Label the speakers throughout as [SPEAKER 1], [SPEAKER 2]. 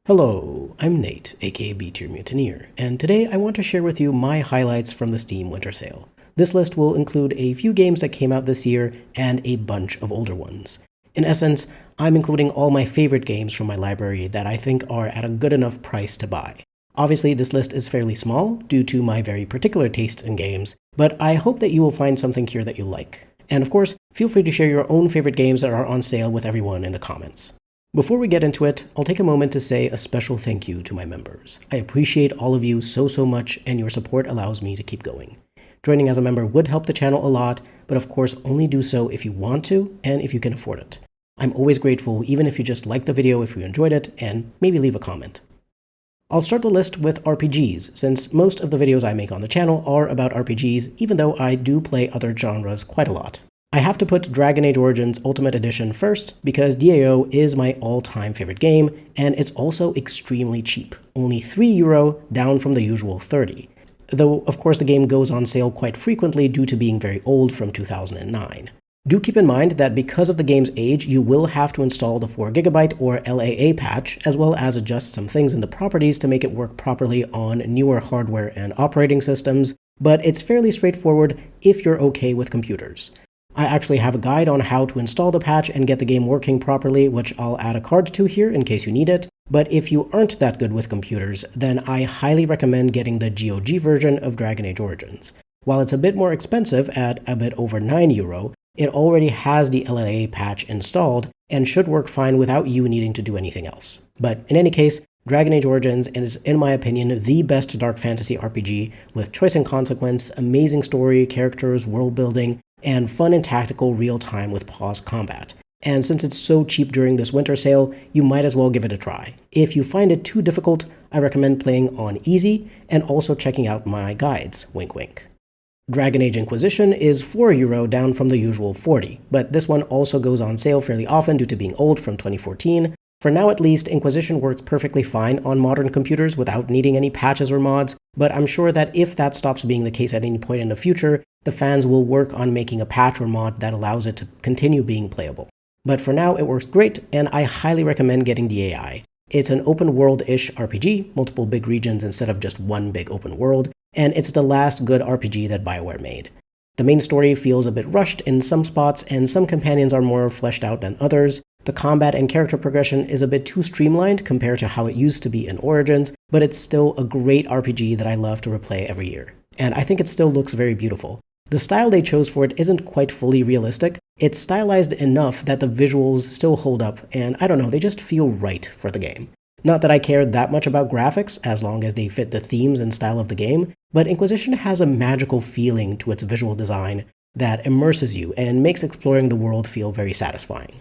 [SPEAKER 1] Hello, I'm Nate, aka B-Tier Mutineer, and today I want to share with you my highlights from the Steam Winter Sale. This list will include a few games that came out this year and a bunch of older ones. In essence, I'm including all my favorite games from my library that I think are at a good enough price to buy. Obviously, this list is fairly small due to my very particular tastes in games, but I hope that you will find something here that you like. And of course, feel free to share your own favorite games that are on sale with everyone in the comments. Before we get into it, I'll take a moment to say a special thank you to my members. I appreciate all of you so much, and your support allows me to keep going. Joining as a member would help the channel a lot, but of course only do so if you want to and if you can afford it. I'm always grateful even if you just like the video if you enjoyed it, and maybe leave a comment. I'll start the list with RPGs, since most of the videos I make on the channel are about RPGs, even though I do play other genres quite a lot. I have to put Dragon Age Origins Ultimate Edition first because DAO is my all-time favorite game, and it's also extremely cheap, only €3 down from the usual 30. Though of course the game goes on sale quite frequently due to being very old from 2009. Do keep in mind that because of the game's age, you will have to install the 4GB or LAA patch, as well as adjust some things in the properties to make it work properly on newer hardware and operating systems, but it's fairly straightforward if you're okay with computers. I actually have a guide on how to install the patch and get the game working properly, which I'll add a card to here in case you need it. But if you aren't that good with computers, then I highly recommend getting the GOG version of Dragon Age Origins. While it's a bit more expensive at a bit over €9, it already has the LLA patch installed and should work fine without you needing to do anything else. But in any case, Dragon Age Origins is, in my opinion, the best dark fantasy RPG with choice and consequence, amazing story, characters, world building, and fun and tactical real-time with pause combat. And since it's so cheap during this winter sale, you might as well give it a try. If you find it too difficult, I recommend playing on easy and also checking out my guides, wink wink. Dragon Age Inquisition is €4 down from the usual 40, but this one also goes on sale fairly often due to being old from 2014. For now at least, Inquisition works perfectly fine on modern computers without needing any patches or mods, but I'm sure that if that stops being the case at any point in the future, the fans will work on making a patch or mod that allows it to continue being playable. But for now, it works great, and I highly recommend getting the AI. It's an open world-ish RPG, multiple big regions instead of just one big open world, and it's the last good RPG that BioWare made. The main story feels a bit rushed in some spots, and some companions are more fleshed out than others. The combat and character progression is a bit too streamlined compared to how it used to be in Origins, but it's still a great RPG that I love to replay every year. And I think it still looks very beautiful. The style they chose for it isn't quite fully realistic. It's stylized enough that the visuals still hold up, and I don't know, they just feel right for the game. Not that I care that much about graphics, as long as they fit the themes and style of the game, but Inquisition has a magical feeling to its visual design that immerses you and makes exploring the world feel very satisfying.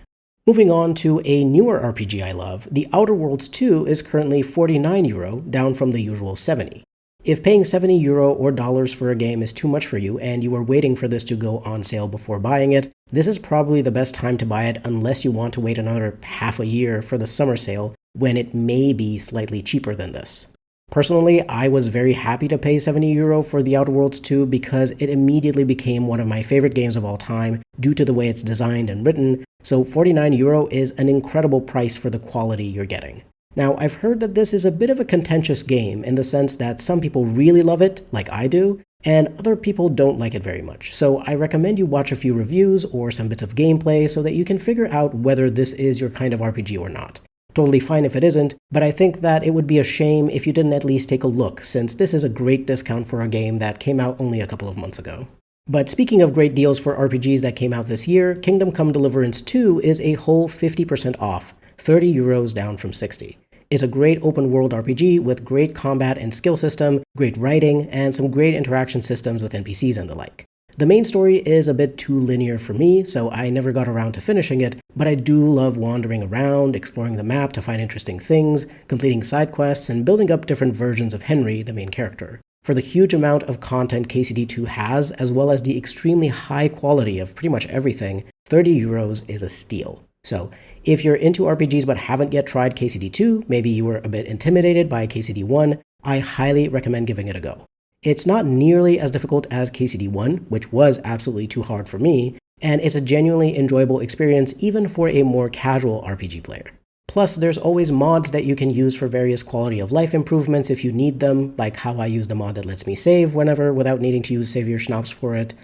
[SPEAKER 1] Moving on to a newer RPG I love, The Outer Worlds 2 is currently €49, down from the usual 70. If paying €70 or dollars for a game is too much for you and you are waiting for this to go on sale before buying it, this is probably the best time to buy it unless you want to wait another half a year for the summer sale when it may be slightly cheaper than this. Personally, I was very happy to pay €70 for The Outer Worlds 2 because it immediately became one of my favorite games of all time due to the way it's designed and written, so €49 is an incredible price for the quality you're getting. Now, I've heard that this is a bit of a contentious game in the sense that some people really love it, like I do, and other people don't like it very much. So I recommend you watch a few reviews or some bits of gameplay so that you can figure out whether this is your kind of RPG or not. Totally fine if it isn't, but I think that it would be a shame if you didn't at least take a look, since this is a great discount for a game that came out only a couple of months ago. But speaking of great deals for RPGs that came out this year, Kingdom Come Deliverance 2 is a whole 50% off, €30 down from 60. It's a great open-world RPG with great combat and skill system, great writing, and some great interaction systems with NPCs and the like. The main story is a bit too linear for me, so I never got around to finishing it, but I do love wandering around, exploring the map to find interesting things, completing side quests, and building up different versions of Henry, the main character. For the huge amount of content KCD2 has, as well as the extremely high quality of pretty much everything, €30 is a steal. So, if you're into RPGs but haven't yet tried KCD2, maybe you were a bit intimidated by KCD1, I highly recommend giving it a go. It's not nearly as difficult as KCD1, which was absolutely too hard for me, and it's a genuinely enjoyable experience even for a more casual RPG player. Plus, there's always mods that you can use for various quality of life improvements if you need them, like how I use the mod that lets me save whenever without needing to use Save Your Schnapps for it.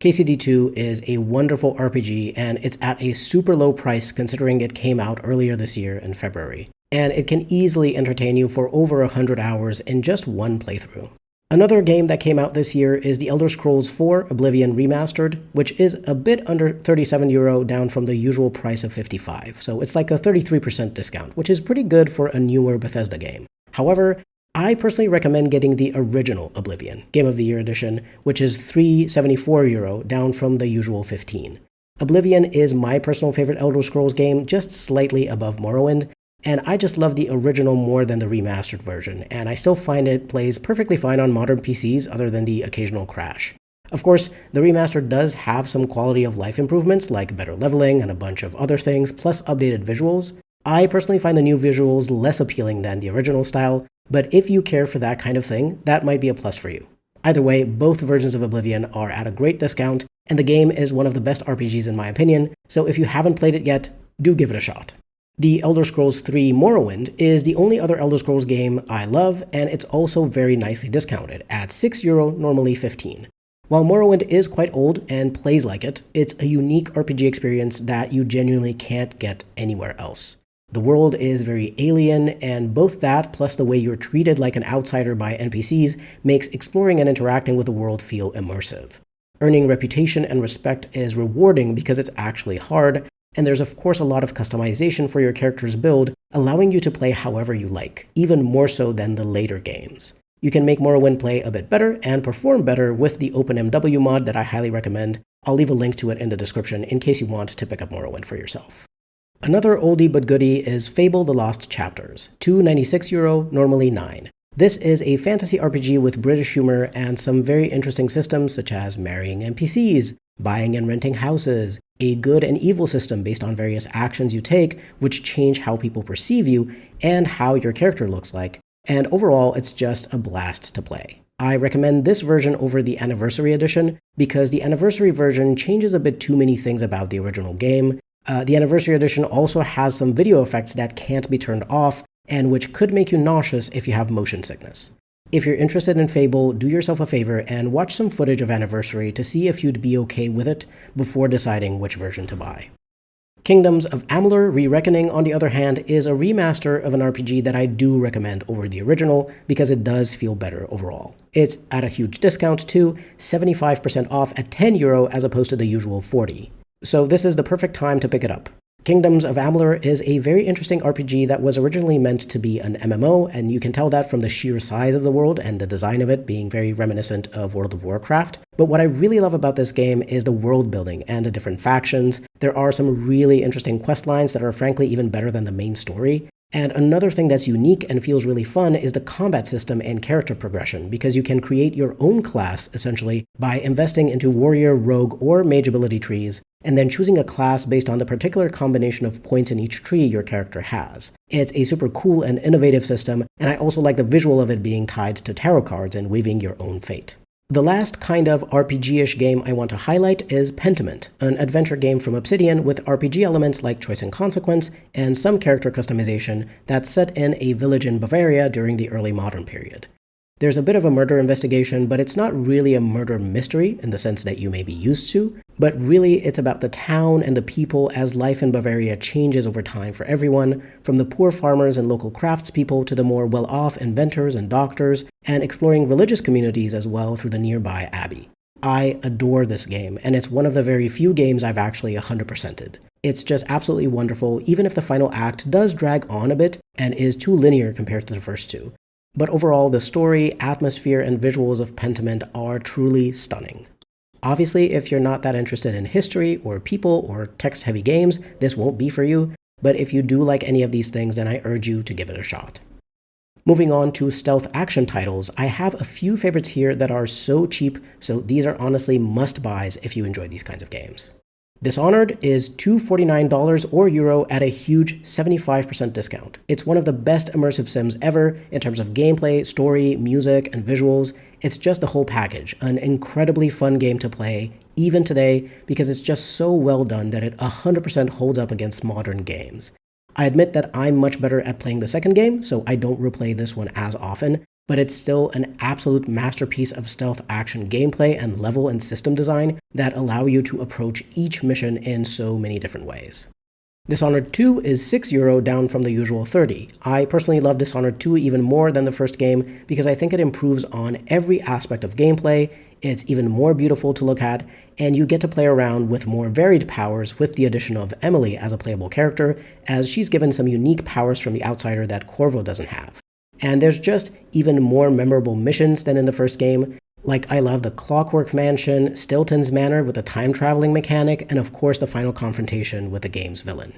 [SPEAKER 1] KCD2 is a wonderful RPG, and it's at a super low price considering it came out earlier this year in February. And it can easily entertain you for over 100 hours in just one playthrough. Another game that came out this year is The Elder Scrolls IV Oblivion Remastered, which is a bit under €37, down from the usual price of $55, so it's like a 33% discount, which is pretty good for a newer Bethesda game. However, I personally recommend getting the original Oblivion, Game of the Year edition, which is €374, down from the usual $15. Oblivion is my personal favorite Elder Scrolls game, just slightly above Morrowind, and I just love the original more than the remastered version, and I still find it plays perfectly fine on modern PCs other than the occasional crash. Of course, the remaster does have some quality of life improvements like better leveling and a bunch of other things, plus updated visuals. I personally find the new visuals less appealing than the original style, but if you care for that kind of thing, that might be a plus for you. Either way, both versions of Oblivion are at a great discount, and the game is one of the best RPGs in my opinion, so if you haven't played it yet, do give it a shot. The Elder Scrolls III Morrowind is the only other Elder Scrolls game I love, and it's also very nicely discounted, at €6, normally $15. While Morrowind is quite old and plays like it, it's a unique RPG experience that you genuinely can't get anywhere else. The world is very alien, and both that plus the way you're treated like an outsider by NPCs makes exploring and interacting with the world feel immersive. Earning reputation and respect is rewarding because it's actually hard, and there's of course a lot of customization for your character's build, allowing you to play however you like, even more so than the later games. You can make Morrowind play a bit better and perform better with the OpenMW mod that I highly recommend. I'll leave a link to it in the description in case you want to pick up Morrowind for yourself. Another oldie but goodie is Fable: The Lost Chapters, €296, normally $9. This is a fantasy RPG with British humor and some very interesting systems such as marrying NPCs, buying and renting houses, a good and evil system based on various actions you take which change how people perceive you and how your character looks like, and overall it's just a blast to play. I recommend this version over the Anniversary Edition because the Anniversary version changes a bit too many things about the original game. The Anniversary Edition also has some video effects that can't be turned off, and which could make you nauseous if you have motion sickness. If you're interested in Fable, do yourself a favor and watch some footage of Anniversary to see if you'd be okay with it before deciding which version to buy. Kingdoms of Amalur: Re-Reckoning, on the other hand, is a remaster of an RPG that I do recommend over the original because it does feel better overall. It's at a huge discount too, 75% off at €10 as opposed to the usual $40. So this is the perfect time to pick it up. Kingdoms of Amalur is a very interesting RPG that was originally meant to be an MMO, and you can tell that from the sheer size of the world and the design of it being very reminiscent of World of Warcraft. But what I really love about this game is the world building and the different factions. There are some really interesting quest lines that are frankly even better than the main story. And another thing that's unique and feels really fun is the combat system and character progression, because you can create your own class, essentially, by investing into warrior, rogue, or mage ability trees, and then choosing a class based on the particular combination of points in each tree your character has. It's a super cool and innovative system, and I also like the visual of it being tied to tarot cards and weaving your own fate. The last kind of RPG-ish game I want to highlight is Pentiment, an adventure game from Obsidian with RPG elements like choice and consequence and some character customization that's set in a village in Bavaria during the early modern period. There's a bit of a murder investigation, but it's not really a murder mystery in the sense that you may be used to, but really it's about the town and the people as life in Bavaria changes over time for everyone, from the poor farmers and local craftspeople to the more well-off inventors and doctors, and exploring religious communities as well through the nearby abbey. I adore this game, and it's one of the very few games I've actually 100%ed. It's just absolutely wonderful, even if the final act does drag on a bit and is too linear compared to the first two. But overall, the story, atmosphere, and visuals of Pentiment are truly stunning. Obviously, if you're not that interested in history, or people, or text-heavy games, this won't be for you, but if you do like any of these things, then I urge you to give it a shot. Moving on to stealth action titles, I have a few favorites here that are so cheap, so these are honestly must-buys if you enjoy these kinds of games. Dishonored is $249 or Euro at a huge 75% discount. It's one of the best immersive sims ever in terms of gameplay, story, music, and visuals. It's just the whole package, an incredibly fun game to play, even today, because it's just so well done that it 100% holds up against modern games. I admit that I'm much better at playing the second game, so I don't replay this one as often, but it's still an absolute masterpiece of stealth action gameplay and level and system design that allow you to approach each mission in so many different ways. Dishonored 2 is €6 down from the usual 30. I personally love Dishonored 2 even more than the first game because I think it improves on every aspect of gameplay, it's even more beautiful to look at, and you get to play around with more varied powers with the addition of Emily as a playable character, as she's given some unique powers from the Outsider that Corvo doesn't have. And there's just even more memorable missions than in the first game. Like, I love the Clockwork Mansion, Stilton's Manor with the time-traveling mechanic, and of course the final confrontation with the game's villain.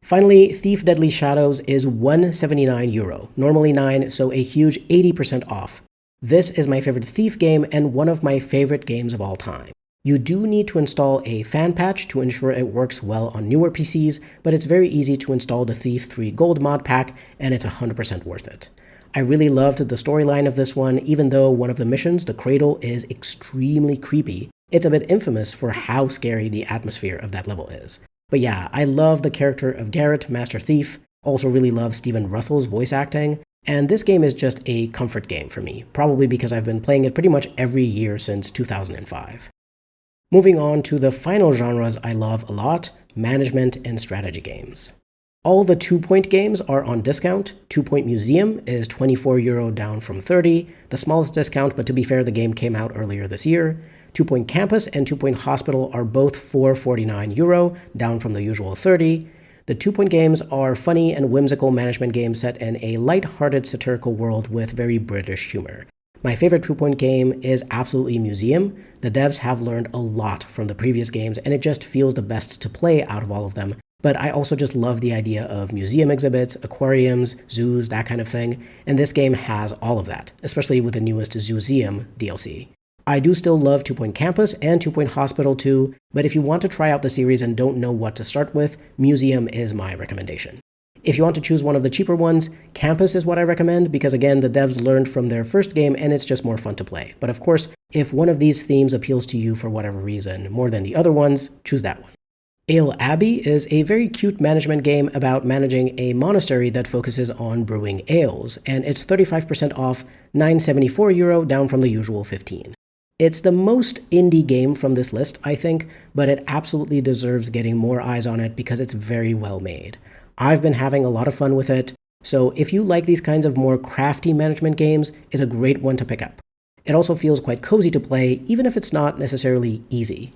[SPEAKER 1] Finally, Thief Deadly Shadows is €179, normally 9, so a huge 80% off. This is my favorite Thief game and one of my favorite games of all time. You do need to install a fan patch to ensure it works well on newer PCs, but it's very easy to install the Thief 3 Gold mod pack, and it's 100% worth it. I really loved the storyline of this one, even though one of the missions, the Cradle, is extremely creepy. It's a bit infamous for how scary the atmosphere of that level is. But yeah, I love the character of Garrett, Master Thief, also really love Steven Russell's voice acting, and this game is just a comfort game for me, probably because I've been playing it pretty much every year since 2005. Moving on to the final genres I love a lot, management and strategy games. All the 2 Point games are on discount. 2 Point Museum is €24 down from 30, the smallest discount, but to be fair, the game came out earlier this year. 2 Point Campus and 2 Point Hospital are both €449, down from the usual 30. The 2 Point games are funny and whimsical management games set in a light-hearted satirical world with very British humor. My favorite 2 Point game is absolutely Museum. The devs have learned a lot from the previous games, and it just feels the best to play out of all of them. But I also just love the idea of museum exhibits, aquariums, zoos, that kind of thing, and this game has all of that, especially with the newest Zooseum DLC. I do still love 2 Point Campus and 2 Point Hospital too, but if you want to try out the series and don't know what to start with, Museum is my recommendation. If you want to choose one of the cheaper ones, Campus is what I recommend because again, the devs learned from their first game and it's just more fun to play. But of course, if one of these themes appeals to you for whatever reason more than the other ones, choose that one. Ale Abbey is a very cute management game about managing a monastery that focuses on brewing ales, and it's 35% off, €974 down from the usual 15. It's the most indie game from this list, I think, but it absolutely deserves getting more eyes on it because it's very well made. I've been having a lot of fun with it, so if you like these kinds of more crafty management games, it's a great one to pick up. It also feels quite cozy to play, even if it's not necessarily easy.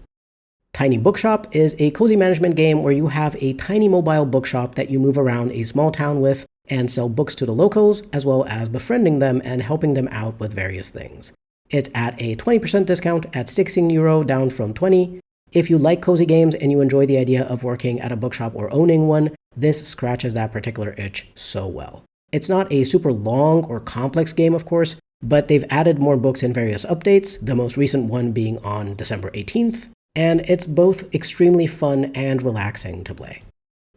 [SPEAKER 1] Tiny Bookshop is a cozy management game where you have a tiny mobile bookshop that you move around a small town with and sell books to the locals, as well as befriending them and helping them out with various things. It's at a 20% discount at €16 down from 20. If you like cozy games and you enjoy the idea of working at a bookshop or owning one, this scratches that particular itch so well. It's not a super long or complex game, of course, but they've added more books in various updates, the most recent one being on December 18th. And it's both extremely fun and relaxing to play.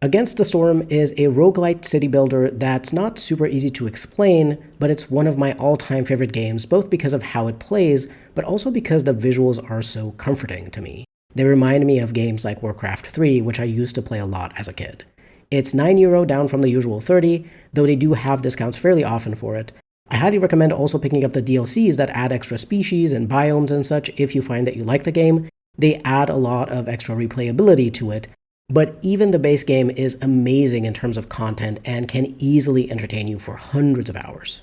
[SPEAKER 1] Against the Storm is a roguelite city builder that's not super easy to explain, but it's one of my all-time favorite games, both because of how it plays, but also because the visuals are so comforting to me. They remind me of games like Warcraft 3, which I used to play a lot as a kid. It's €9 down from the usual 30, though they do have discounts fairly often for it. I highly recommend also picking up the DLCs that add extra species and biomes and such if you find that you like the game. They add a lot of extra replayability to it, but even the base game is amazing in terms of content and can easily entertain you for hundreds of hours.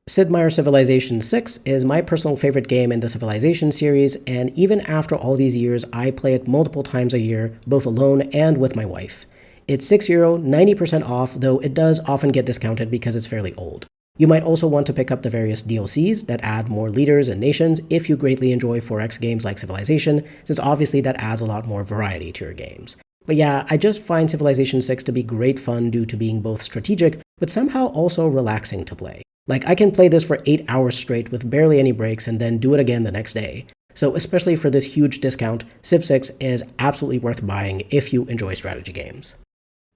[SPEAKER 1] Sid Meier's Civilization 6 is my personal favorite game in the Civilization series, and even after all these years, I play it multiple times a year, both alone and with my wife. It's €6, 90% off, though it does often get discounted because it's fairly old. You might also want to pick up the various DLCs that add more leaders and nations if you greatly enjoy 4X games like Civilization, since obviously that adds a lot more variety to your games. But yeah, I just find Civilization 6 to be great fun due to being both strategic, but somehow also relaxing to play. Like, I can play this for 8 hours straight with barely any breaks and then do it again the next day. So especially for this huge discount, Civ 6 is absolutely worth buying if you enjoy strategy games.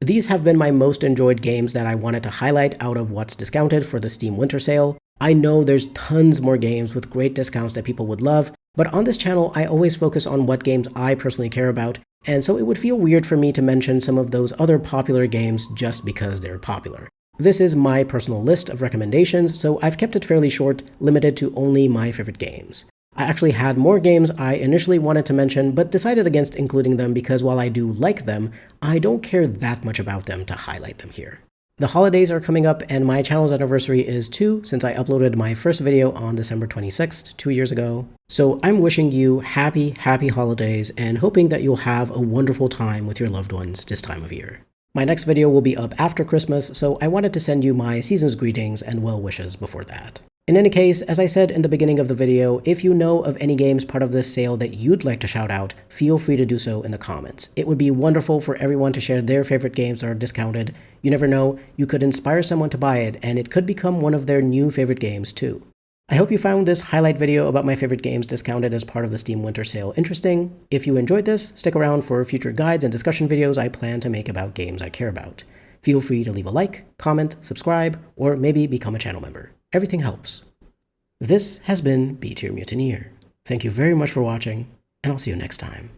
[SPEAKER 1] These have been my most enjoyed games that I wanted to highlight out of what's discounted for the Steam Winter Sale. I know there's tons more games with great discounts that people would love, but on this channel I always focus on what games I personally care about, and so it would feel weird for me to mention some of those other popular games just because they're popular. This is my personal list of recommendations, so I've kept it fairly short, limited to only my favorite games. I actually had more games I initially wanted to mention, but decided against including them because while I do like them, I don't care that much about them to highlight them here. The holidays are coming up, and my channel's anniversary is 2 since I uploaded my first video on December 26th, 2 years ago. So I'm wishing you happy holidays and hoping that you'll have a wonderful time with your loved ones this time of year. My next video will be up after Christmas, so I wanted to send you my season's greetings and well wishes before that. In any case, as I said in the beginning of the video, if you know of any games part of this sale that you'd like to shout out, feel free to do so in the comments. It would be wonderful for everyone to share their favorite games that are discounted. You never know, you could inspire someone to buy it, and it could become one of their new favorite games too. I hope you found this highlight video about my favorite games discounted as part of the Steam Winter Sale interesting. If you enjoyed this, stick around for future guides and discussion videos I plan to make about games I care about. Feel free to leave a like, comment, subscribe, or maybe become a channel member. Everything helps. This has been B Tier Mutineer. Thank you very much for watching, and I'll see you next time.